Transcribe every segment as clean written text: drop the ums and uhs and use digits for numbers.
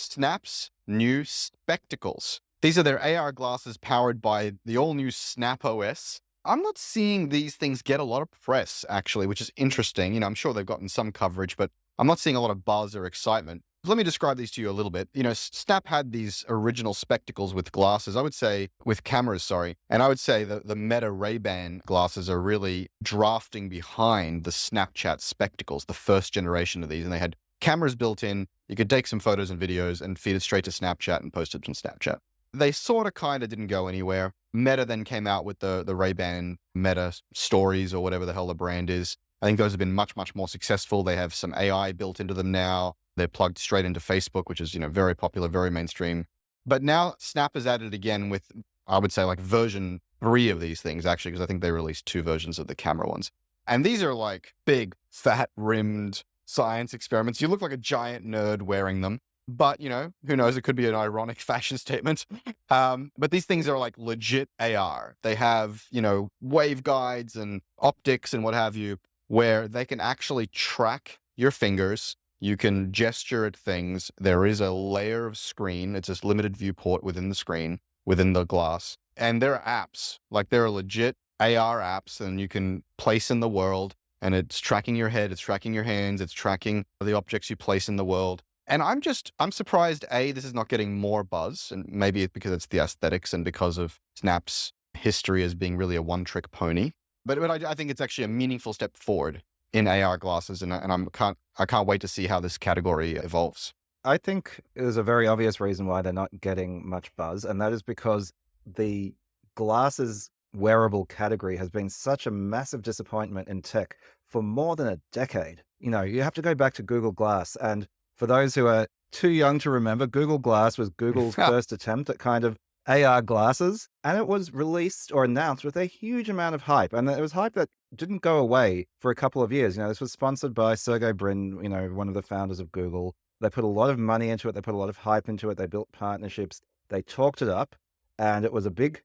Snap's new spectacles. These are their AR glasses powered by the all-new Snap OS. I'm not seeing these things get a lot of press, actually, which is interesting. I'm sure they've gotten some coverage, but I'm not seeing a lot of buzz or excitement. Let me describe these to you a little bit. Snap had these original spectacles with glasses, I would say, with cameras, sorry. And I would say that the Meta Ray-Ban glasses are really drafting behind the Snapchat spectacles, the first generation of these. And they had cameras built in. You could take some photos and videos and feed it straight to Snapchat and post it on Snapchat. They sort of kind of didn't go anywhere. Meta then came out with the Ray-Ban Meta Stories or whatever the hell the brand is. I think those have been much, much more successful. They have some AI built into them now. They're plugged straight into Facebook, which is, very popular, very mainstream. But now Snap has added again with, I would say, like version 3 of these things, actually, because I think they released 2 versions of the camera ones. And these are like big, fat, rimmed science experiments. You look like a giant nerd wearing them. But, who knows? It could be an ironic fashion statement. But these things are like legit AR. They have, waveguides and optics and what have you, where they can actually track your fingers. You can gesture at things. There is a layer of screen. It's this limited viewport within the screen, within the glass. And there are apps, like there are legit AR apps, and you can place in the world, and it's tracking your head, it's tracking your hands, it's tracking the objects you place in the world. And I'm surprised, this is not getting more buzz, and maybe it's because it's the aesthetics and because of Snap's history as being really a one-trick pony. But I think it's actually a meaningful step forward in AR glasses, and I can't wait to see how this category evolves. I think there's a very obvious reason why they're not getting much buzz, and that is because the glasses wearable category has been such a massive disappointment in tech for more than a decade. You have to go back to Google Glass, and for those who are too young to remember, Google Glass was Google's first attempt at kind of AR glasses, and it was released or announced with a huge amount of hype. And it was hype that didn't go away for a couple of years. This was sponsored by Sergey Brin, one of the founders of Google. They put a lot of money into it. They put a lot of hype into it. They built partnerships. They talked it up, and it was a big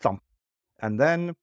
thump. And then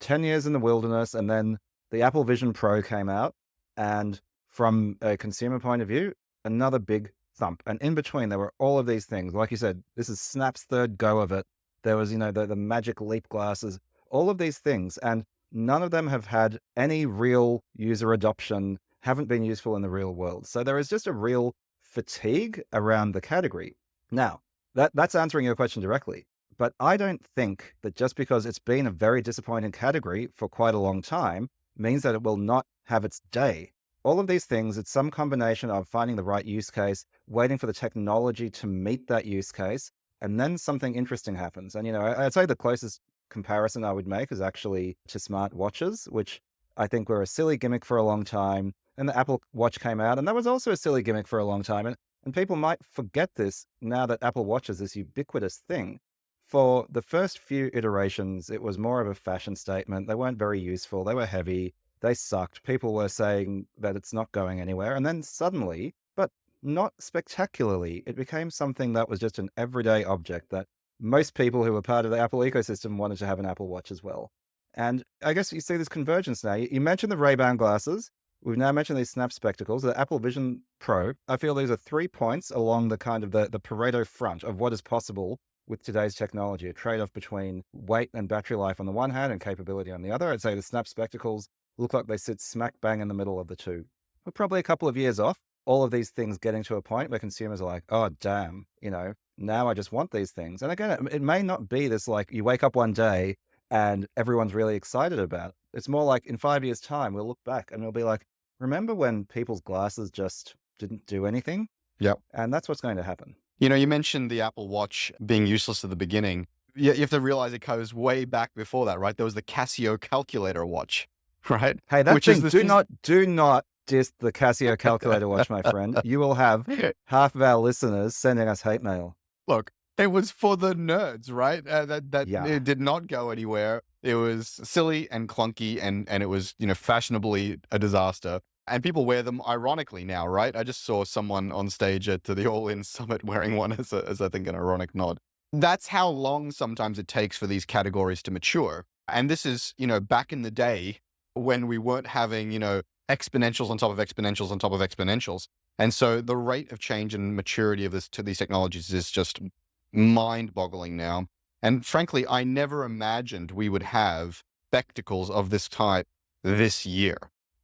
10 years in the wilderness, and then the Apple Vision Pro came out. And from a consumer point of view, another big thump. And in between, there were all of these things. Like you said, this is Snap's third go of it. There was, the Magic Leap glasses, all of these things. And none of them have had any real user adoption, haven't been useful in the real world. So there is just a real fatigue around the category. Now, that's answering your question directly. But I don't think that just because it's been a very disappointing category for quite a long time means that it will not have its day. All of these things, it's some combination of finding the right use case, waiting for the technology to meet that use case, and then something interesting happens. And, I'd say the closest comparison I would make is actually to smart watches, which I think were a silly gimmick for a long time. And the Apple Watch came out, and that was also a silly gimmick for a long time. And people might forget this now that Apple Watch is this ubiquitous thing. For the first few iterations, it was more of a fashion statement. They weren't very useful. They were heavy. They sucked. People were saying that it's not going anywhere. And then suddenly, but not spectacularly, it became something that was just an everyday object that most people who were part of the Apple ecosystem wanted to have an Apple Watch as well. And I guess you see this convergence now. You mentioned the Ray-Ban glasses. We've now mentioned these Snap spectacles, the Apple Vision Pro. I feel these are 3 points along the kind of the Pareto front of what is possible with today's technology, a trade-off between weight and battery life on the one hand and capability on the other. I'd say the Snap spectacles look like they sit smack bang in the middle of the two. We're probably a couple of years off. All of these things getting to a point where consumers are like, oh, damn, now I just want these things. And again, it may not be this like you wake up one day and everyone's really excited about it. It's more like in 5 years' time, we'll look back and we'll be like, remember when people's glasses just didn't do anything? Yep. And that's what's going to happen. You mentioned the Apple Watch being useless at the beginning. You have to realize it goes way back before that, right? There was the Casio calculator watch, right? Hey, do not diss the Casio calculator watch, my friend. You will have half of our listeners sending us hate mail. Look, it was for the nerds, right? It did not go anywhere. It was silly and clunky, and it was, fashionably a disaster. And people wear them ironically now, right? I just saw someone on stage at the All In Summit wearing one as I think an ironic nod. That's how long sometimes it takes for these categories to mature. And this is, back in the day when we weren't having, exponentials on top of exponentials on top of exponentials. And so the rate of change and maturity of these technologies is just mind-boggling now. And frankly, I never imagined we would have spectacles of this type this year.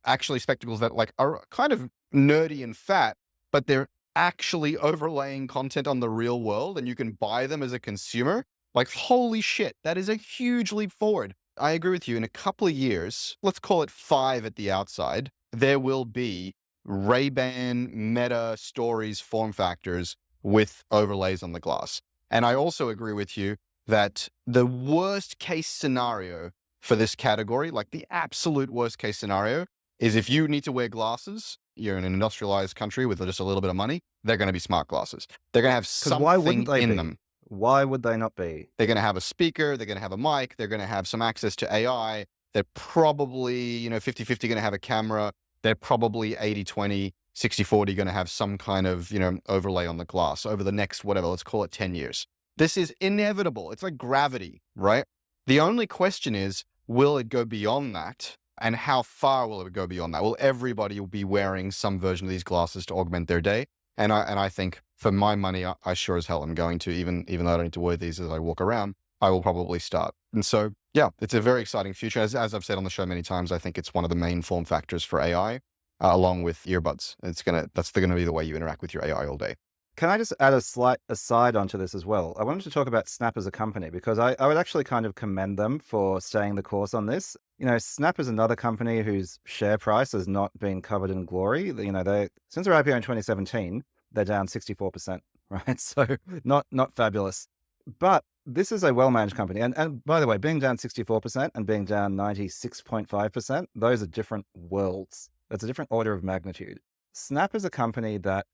Actually, spectacles that like are kind of nerdy and fat, but they're actually overlaying content on the real world and you can buy them as a consumer. Like, holy shit, that is a huge leap forward. I agree with you. In a couple of years, let's call it 5 at the outside, there will be Ray-Ban Meta Stories form factors with overlays on the glass. And I also agree with you that the worst case scenario for this category, like the absolute worst case scenario, is if you need to wear glasses, you're in an industrialized country with just a little bit of money, they're going to be smart glasses. They're going to have Because why wouldn't something they in be? them. Why would they not be? They're going to have a speaker, they're going to have a mic, they're going to have some access to AI. They're probably, 50-50 going to have a camera. They're probably 80-20, 60-40 going to have some kind of, overlay on the glass over the next, whatever, let's call it 10 years. This is inevitable. It's like gravity, right? The only question is, will it go beyond that? And how far will it go beyond that? Will everybody be wearing some version of these glasses to augment their day? And I think for my money, I sure as hell am going to, even though I don't need to wear these as I walk around, I will probably start. And so, yeah, it's a very exciting future. As I've said on the show many times, I think it's one of the main form factors for AI, along with earbuds. That's going to be the way you interact with your AI all day. Can I just add a slight aside onto this as well? I wanted to talk about Snap as a company because I would actually kind of commend them for staying the course on this. Snap is another company whose share price has not been covered in glory. They since their IPO in 2017, they're down 64%, right? So not fabulous. But this is a well-managed company. And by the way, being down 64% and being down 96.5%, those are different worlds. That's a different order of magnitude. Snap is a company that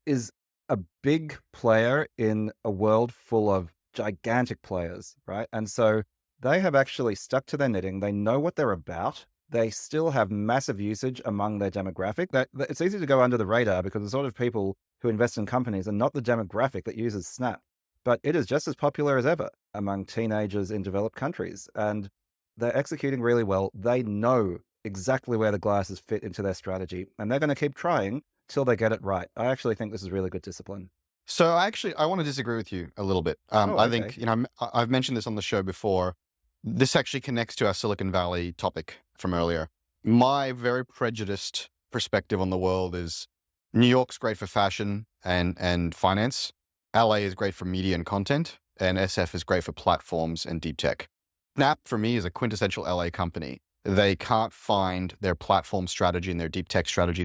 is a big player in a world full of gigantic players, right? And so they have actually stuck to their knitting. They know what they're about. They still have massive usage among their demographic. That it's easy to go under the radar because the sort of people who invest in companies are not the demographic that uses Snap. But it is just as popular as ever among teenagers in developed countries. And they're executing really well. They know exactly where the glasses fit into their strategy, and they're going to keep trying till they get it right. I actually think this is really good discipline. So I want to disagree with you a little bit. Oh, I okay. think, I've mentioned this on the show before. This actually connects to our Silicon Valley topic from earlier. My very prejudiced perspective on the world is New York's great for fashion and finance. LA is great for media and content, and SF is great for platforms and deep tech. Snap, for me, is a quintessential LA company. They can't find their platform strategy and their deep tech strategy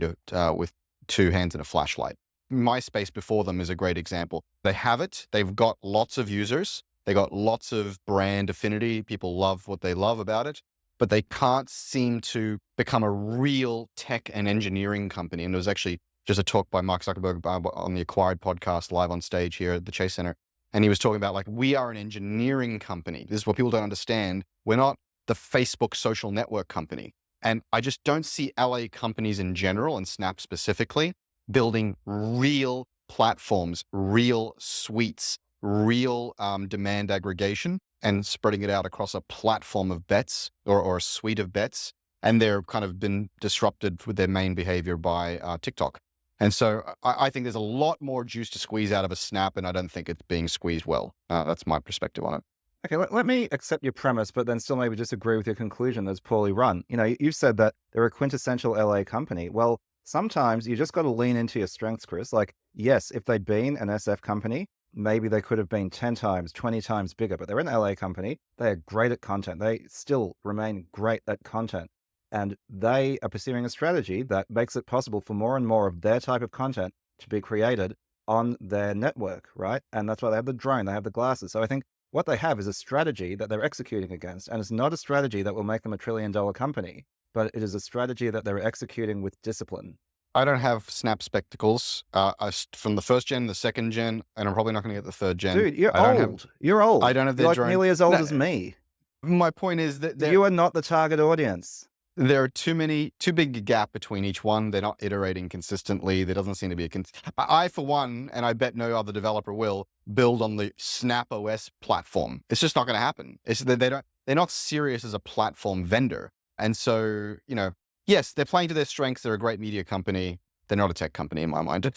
with two hands and a flashlight. MySpace before them is a great example. They have it. They've got lots of users. They got lots of brand affinity. People love what they love about it, but they can't seem to become a real tech and engineering company. And it was actually just a talk by Mark Zuckerberg on the Acquired podcast live on stage here at the Chase Center. And he was talking about, like, we are an engineering company. This is what people don't understand. We're not the Facebook social network company. And I just don't see LA companies in general, and Snap specifically, building real platforms, real suites, real demand aggregation, and spreading it out across a platform of bets or a suite of bets. And they're kind of been disrupted with their main behavior by TikTok. And so I think there's a lot more juice to squeeze out of a Snap, and I don't think it's being squeezed well. That's my perspective on it. Okay, let me accept your premise, but then still maybe disagree with your conclusion that's poorly run. You've said that they're a quintessential LA company. Well, sometimes you just got to lean into your strengths, Chris. Like, yes, if they'd been an SF company, maybe they could have been 10 times, 20 times bigger, but they're an LA company. They are great at content. They still remain great at content. And they are pursuing a strategy that makes it possible for more and more of their type of content to be created on their network, right? And that's why they have the drone, they have the glasses. So I think what they have is a strategy that they're executing against. And it's not a strategy that will make them $1 trillion company, but it is a strategy that they're executing with discipline. I don't have Snap spectacles from the first gen, the second gen, and I'm probably not going to get the third gen. Dude, you're I don't old. have, You're old. I don't have You're their like drone. nearly as old No, as me. my point is that You are not the target audience. there are too big a gap between each one. They're not iterating consistently. There doesn't seem to be I, for one, and I bet no other developer will, build on the Snap OS platform. It's just not going to happen. They're not serious as a platform vendor. And so, yes, they're playing to their strengths. They're a great media company. they're not a tech company in my mind.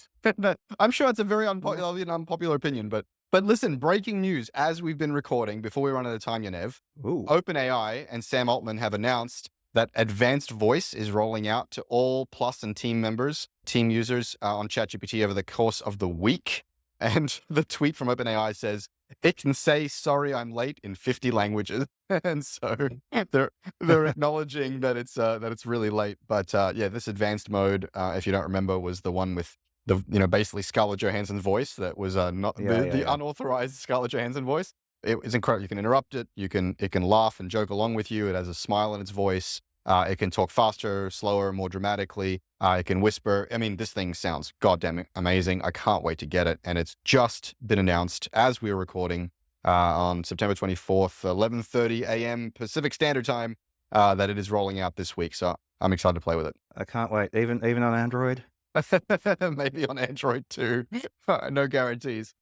I'm sure it's a very Yeah. unpopular opinion, but listen, breaking news as we've been recording before we run out of time, Yanev. Ooh. OpenAI and Sam Altman have announced that advanced voice is rolling out to all Plus and team members, team users on ChatGPT over the course of the week. And the tweet from OpenAI says, it can say, sorry, I'm late in 50 languages. And so they're acknowledging that it's really late. But yeah, this advanced mode, if you don't remember, was the one with the basically Scarlett Johansson's voice that was not Yeah, yeah, the yeah. unauthorized Scarlett Johansson voice. It's incredible. You can interrupt it. It can laugh and joke along with you. It has a smile in its voice. It can talk faster, slower, more dramatically. It can whisper. I mean, this thing sounds goddamn amazing. I can't wait to get it. And it's just been announced as we are recording on September 24th, 11:30 a.m. Pacific Standard Time, that it is rolling out this week. So I'm excited to play with it. I can't wait. Even on Android? Maybe on Android too. No guarantees.